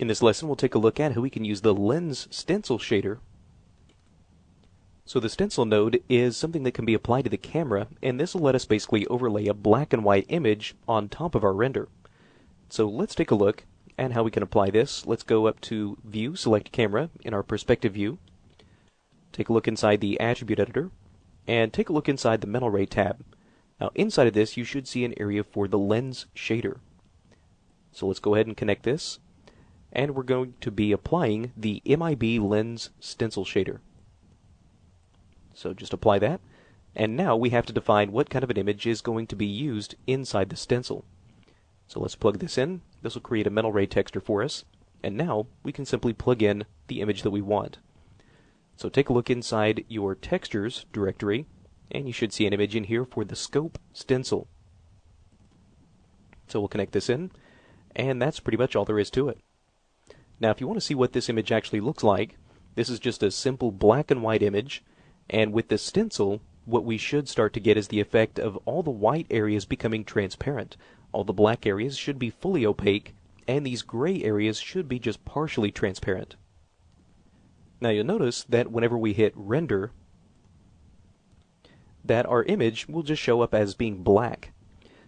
In this lesson, we'll take a look at how we can use the lens stencil shader. So the stencil node is something that can be applied to the camera, and this will let us basically overlay a black and white image on top of our render. So let's take a look at how we can apply this. Let's go up to View, select Camera in our perspective view. Take a look inside the Attribute Editor, and take a look inside the Mental Ray tab. Now inside of this, you should see an area for the lens shader. So let's go ahead and connect this. And we're going to be applying the MIB lens stencil shader. So just apply that, and now we have to define what kind of an image is going to be used inside the stencil. So let's plug this in. This will create a Mental Ray texture for us, and now we can simply plug in the image that we want. So take a look inside your Textures directory, and you should see an image in here for the Scope stencil. So we'll connect this in, and that's pretty much all there is to it. Now if you want to see what this image actually looks like, this is just a simple black and white image, and with this stencil, what we should start to get is the effect of all the white areas becoming transparent. All the black areas should be fully opaque, and these gray areas should be just partially transparent. Now you'll notice that whenever we hit render, that our image will just show up as being black.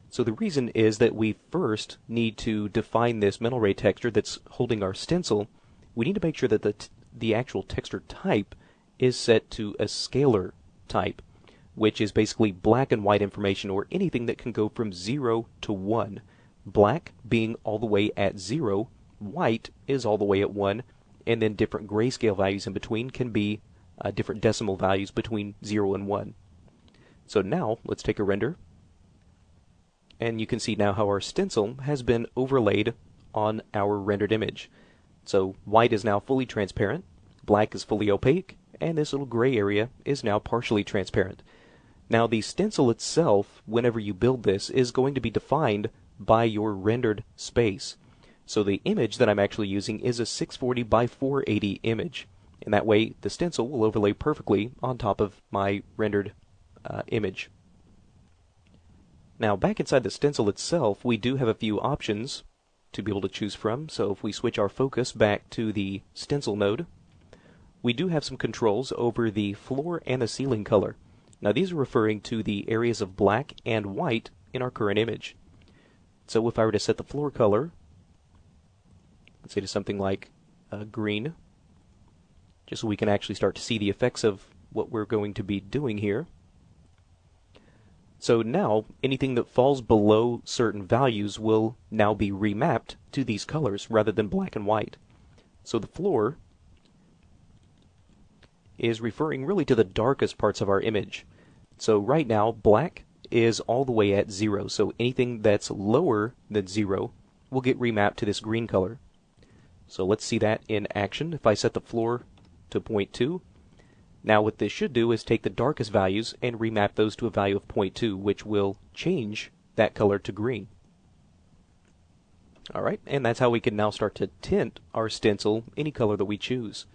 So the reason is that we first need to define this Mental Ray texture that's holding our stencil. We need to make sure that the actual texture type is set to a scalar type, which is basically black and white information, or anything that can go from 0 to 1. Black being all the way at 0, white is all the way at 1, and then different grayscale values in between can be different decimal values between 0 and 1. So now let's take a render, and you can see now how our stencil has been overlaid on our rendered image. So white is now fully transparent, black is fully opaque, and this little gray area is now partially transparent. Now the stencil itself, whenever you build this, is going to be defined by your rendered space. So the image that I'm actually using is a 640 by 480 image, and that way the stencil will overlay perfectly on top of my rendered image. Now back inside the stencil itself, we do have a few options to be able to choose from. So if we switch our focus back to the stencil node, we do have some controls over the floor and the ceiling color. Now these are referring to the areas of black and white in our current image. So if I were to set the floor color, let's say to something like green, just so we can actually start to see the effects of what we're going to be doing here. So now anything that falls below certain values will now be remapped to these colors rather than black and white. So the floor is referring really to the darkest parts of our image. So right now, black is all the way at 0, so anything that's lower than 0 will get remapped to this green color. So let's see that in action. If I set the floor to 0.2, now what this should do is take the darkest values and remap those to a value of 0.2, which will change that color to green. Alright, and that's how we can now start to tint our stencil any color that we choose.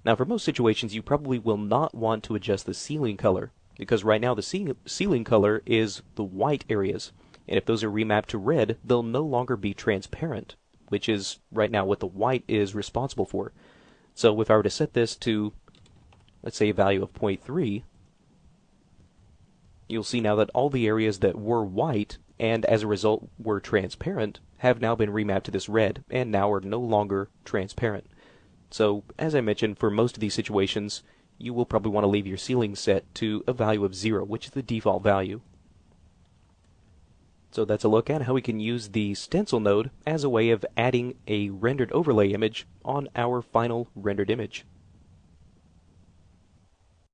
Now for most situations, you probably will not want to adjust the ceiling color, because right now the ceiling color is the white areas, and if those are remapped to red, they'll no longer be transparent, which is right now what the white is responsible for. So if I were to set this to, let's say, a value of 0.3, you'll see now that all the areas that were white and as a result were transparent have now been remapped to this red and now are no longer transparent. So, as I mentioned, for most of these situations, you will probably want to leave your ceiling set to a value of 0, which is the default value. So that's a look at how we can use the stencil node as a way of adding a rendered overlay image on our final rendered image.